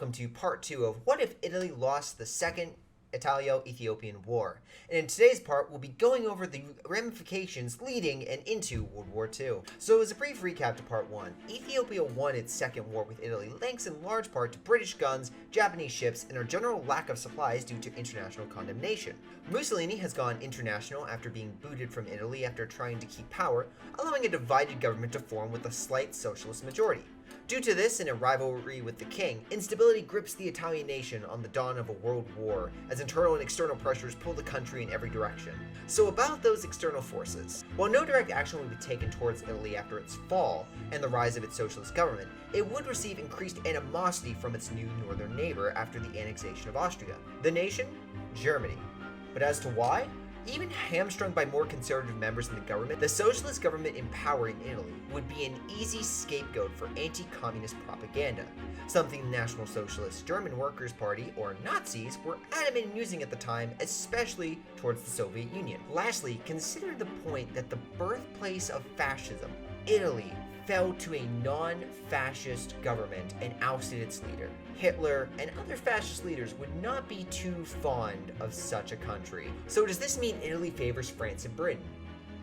welcome to part 2 of What If Italy Lost the Second Italo-Ethiopian War. And in today's part, we'll be going over the ramifications leading and into World War II. So as a brief recap to part 1, Ethiopia won its second war with Italy thanks in large part to British guns, Japanese ships, and a general lack of supplies due to international condemnation. Mussolini has gone international after being booted from Italy after trying to keep power, allowing a divided government to form with a slight socialist majority. Due to this and a rivalry with the king, instability grips the Italian nation on the dawn of a world war as internal and external pressures pull the country in every direction. So about those external forces. While no direct action would be taken towards Italy after its fall and the rise of its socialist government, it would receive increased animosity from its new northern neighbor after the annexation of Austria. The nation? Germany. But as to why? Even hamstrung by more conservative members in the government, the socialist government in power in Italy would be an easy scapegoat for anti-communist propaganda, something the National Socialist German Workers' Party, or Nazis, were adamant in using at the time, especially towards the Soviet Union. Lastly, consider the point that the birthplace of fascism, Italy, fell to a non-fascist government and ousted its leader. Hitler and other fascist leaders would not be too fond of such a country. So does this mean Italy favors France and Britain?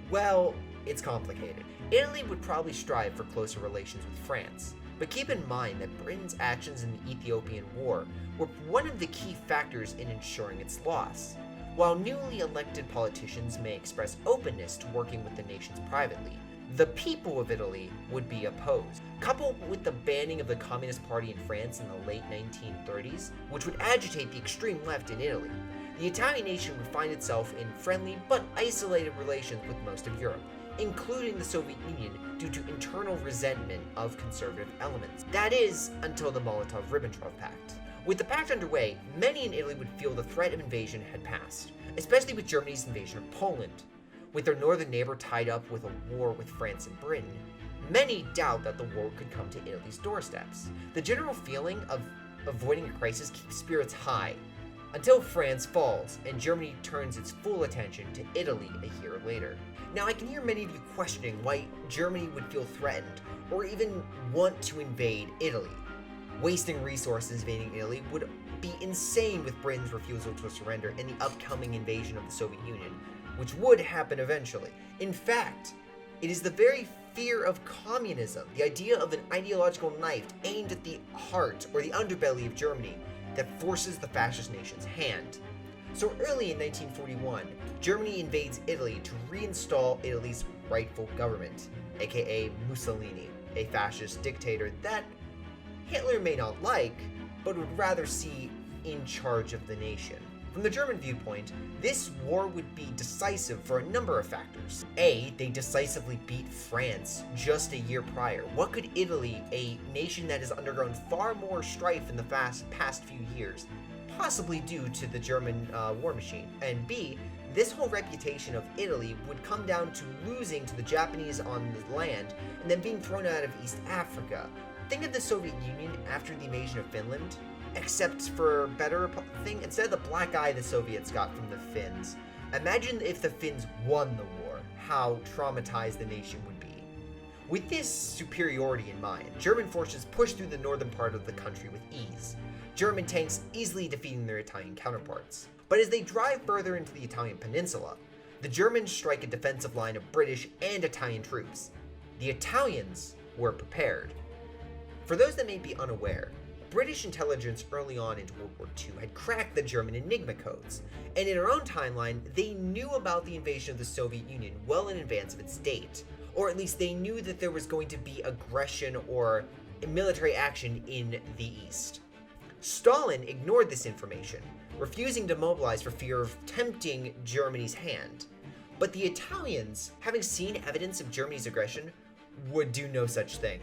Well, it's complicated. Italy would probably strive for closer relations with France, but keep in mind that Britain's actions in the Ethiopian War were one of the key factors in ensuring its loss. While newly elected politicians may express openness to working with the nations privately, the people of Italy would be opposed. Coupled with the banning of the Communist Party in France in the late 1930s, which would agitate the extreme left in Italy, the Italian nation would find itself in friendly but isolated relations with most of Europe, including the Soviet Union due to internal resentment of conservative elements. That is, until the Molotov-Ribbentrop Pact. With the pact underway, many in Italy would feel the threat of invasion had passed, especially with Germany's invasion of Poland. With their northern neighbor tied up with a war with France and Britain, many doubt that the war could come to Italy's doorsteps. The general feeling of avoiding a crisis keeps spirits high, until France falls and Germany turns its full attention to Italy a year later. Now I can hear many of you questioning why Germany would feel threatened or even want to invade Italy. Wasting resources invading Italy would be insane with Britain's refusal to surrender in the upcoming invasion of the Soviet Union, which would happen eventually. In fact, it is the very fear of communism, the idea of an ideological knife aimed at the heart or the underbelly of Germany, that forces the fascist nation's hand. So early in 1941, Germany invades Italy to reinstall Italy's rightful government, aka Mussolini, a fascist dictator that Hitler may not like, but would rather see in charge of the nation. From the German viewpoint, this war would be decisive for a number of factors. A, they decisively beat France just a year prior. What could Italy, a nation that has undergone far more strife in the past few years, possibly do to the German war machine? And B, this whole reputation of Italy would come down to losing to the Japanese on the land and then being thrown out of East Africa. Think of the Soviet Union after the invasion of Finland. Except for better thing, instead of the black eye the Soviets got from the Finns, imagine if the Finns won the war, how traumatized the nation would be. With this superiority in mind, German forces pushed through the northern part of the country with ease, German tanks easily defeating their Italian counterparts. But as they drive further into the Italian peninsula, the Germans strike a defensive line of British and Italian troops. The Italians were prepared. For those that may be unaware, British intelligence early on into World War II had cracked the German Enigma codes, and in our own timeline, they knew about the invasion of the Soviet Union well in advance of its date, or at least they knew that there was going to be aggression or military action in the East. Stalin ignored this information, refusing to mobilize for fear of tempting Germany's hand, but the Italians, having seen evidence of Germany's aggression, would do no such thing.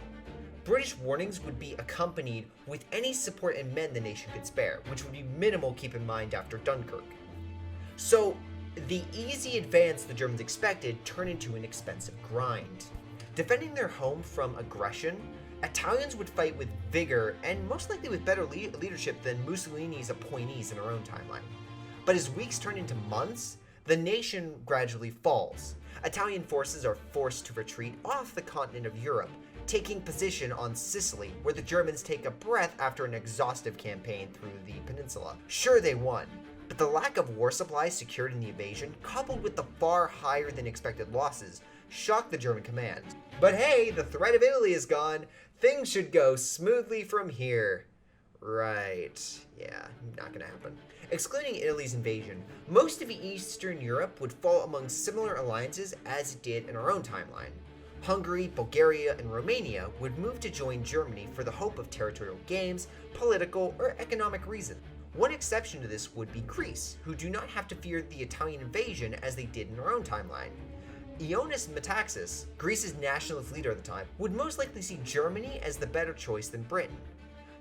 British warnings would be accompanied with any support and men the nation could spare, which would be minimal, keep in mind, after Dunkirk. So, the easy advance the Germans expected turned into an expensive grind. Defending their home from aggression, Italians would fight with vigor and most likely with better leadership than Mussolini's appointees in our own timeline. But as weeks turn into months, the nation gradually falls. Italian forces are forced to retreat off the continent of Europe, taking position on Sicily, where the Germans take a breath after an exhaustive campaign through the peninsula. Sure, they won, but the lack of war supplies secured in the invasion, coupled with the far higher than expected losses, shocked the German command. But hey, the threat of Italy is gone. Things should go smoothly from here. Right. Yeah, not gonna happen. Excluding Italy's invasion, most of Eastern Europe would fall among similar alliances as it did in our own timeline. Hungary, Bulgaria, and Romania would move to join Germany for the hope of territorial gains, political, or economic reasons. One exception to this would be Greece, who do not have to fear the Italian invasion as they did in our own timeline. Ioannis Metaxas, Greece's nationalist leader at the time, would most likely see Germany as the better choice than Britain.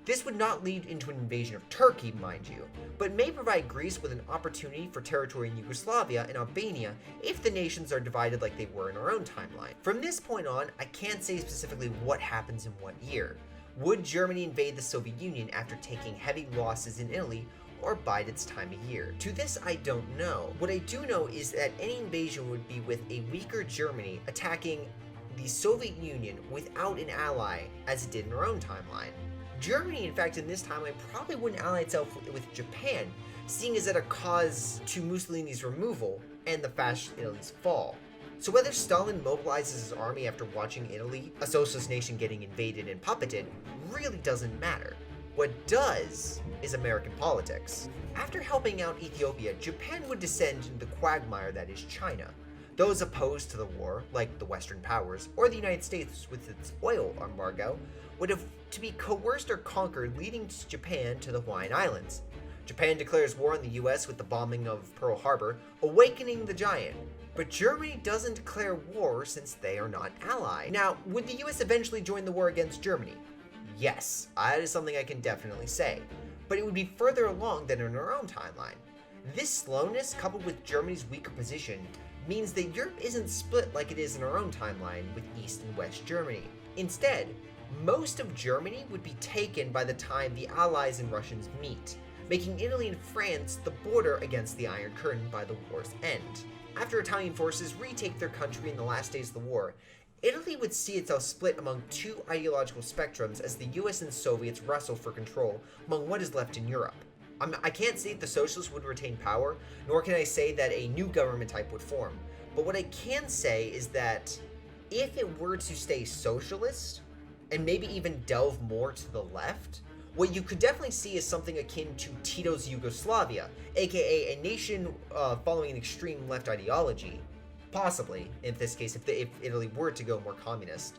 This would not lead into an invasion of Turkey, mind you, but may provide Greece with an opportunity for territory in Yugoslavia and Albania if the nations are divided like they were in our own timeline. From this point on, I can't say specifically what happens in what year. Would Germany invade the Soviet Union after taking heavy losses in Italy, or bide its time a year? To this, I don't know. What I do know is that any invasion would be with a weaker Germany attacking the Soviet Union without an ally, as it did in our own timeline. Germany, in fact, in this timeline probably wouldn't ally itself with Japan, seeing as that a cause to Mussolini's removal and the fascist Italy's fall. So whether Stalin mobilizes his army after watching Italy, a socialist nation, getting invaded and puppeted, really doesn't matter. What does is American politics. After helping out Ethiopia, Japan would descend into the quagmire that is China. Those opposed to the war, like the Western powers, or the United States with its oil embargo, would have to be coerced or conquered, leading Japan to the Hawaiian Islands. Japan declares war on the US with the bombing of Pearl Harbor, awakening the giant. But Germany doesn't declare war since they are not allied. Now, would the US eventually join the war against Germany? Yes, that is something I can definitely say, but it would be further along than in our own timeline. This slowness, coupled with Germany's weaker position, means that Europe isn't split like it is in our own timeline with East and West Germany. Instead, most of Germany would be taken by the time the Allies and Russians meet, making Italy and France the border against the Iron Curtain by the war's end. After Italian forces retake their country in the last days of the war, Italy would see itself split among two ideological spectrums as the US and Soviets wrestle for control among what is left in Europe. I can't say that the socialists would retain power, nor can I say that a new government type would form. But what I can say is that if it were to stay socialist, and maybe even delve more to the left, what you could definitely see is something akin to Tito's Yugoslavia, aka a nation following an extreme left ideology. Possibly, in this case, if Italy were to go more communist,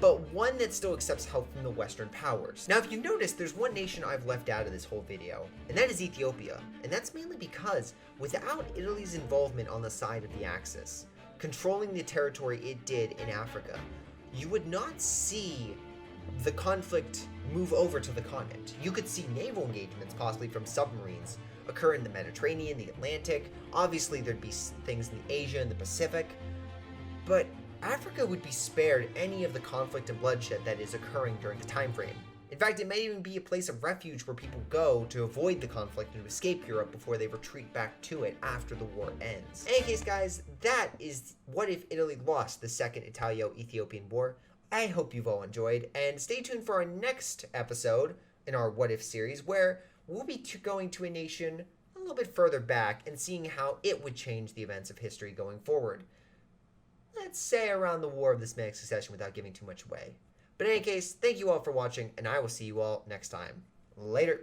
but one that still accepts help from the Western powers. Now, if you notice, there's one nation I've left out of this whole video, and that is Ethiopia. And that's mainly because without Italy's involvement on the side of the Axis, controlling the territory it did in Africa, you would not see the conflict move over to the continent. You could see naval engagements, possibly from submarines, occur in the Mediterranean, the Atlantic. Obviously, there'd be things in Asia and the Pacific, but Africa would be spared any of the conflict and bloodshed that is occurring during the time frame. In fact, it may even be a place of refuge where people go to avoid the conflict and to escape Europe before they retreat back to it after the war ends. In any case, guys, that is what if Italy lost the Second Italo-Ethiopian War. I hope you've all enjoyed, and stay tuned for our next episode in our What If series, where we'll be going to a nation a little bit further back and seeing how it would change the events of history going forward. Let's say around the War of the Semitic Succession without giving too much away. But in any case, thank you all for watching, and I will see you all next time. Later.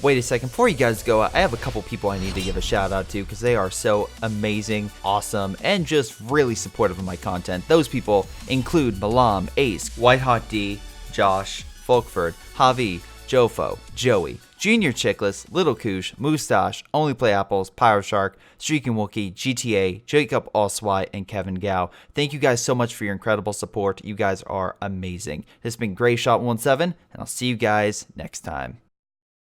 Wait a second, before you guys go, I have a couple people I need to give a shout out to because they are so amazing, awesome, and just really supportive of my content. Those people include Milam, Ace, WhiteHotD, Josh, Folkvard, Javi, Jfoe, Joey, jrchicklis, Little Koosh, Mustaach, Onlyplayapples, Pyroshark, Streakingwookie, GTA, Jakub, and Kevin Gao. Thank you guys so much for your incredible support. You guys are amazing. This has been Greyshot17, and I'll see you guys next time.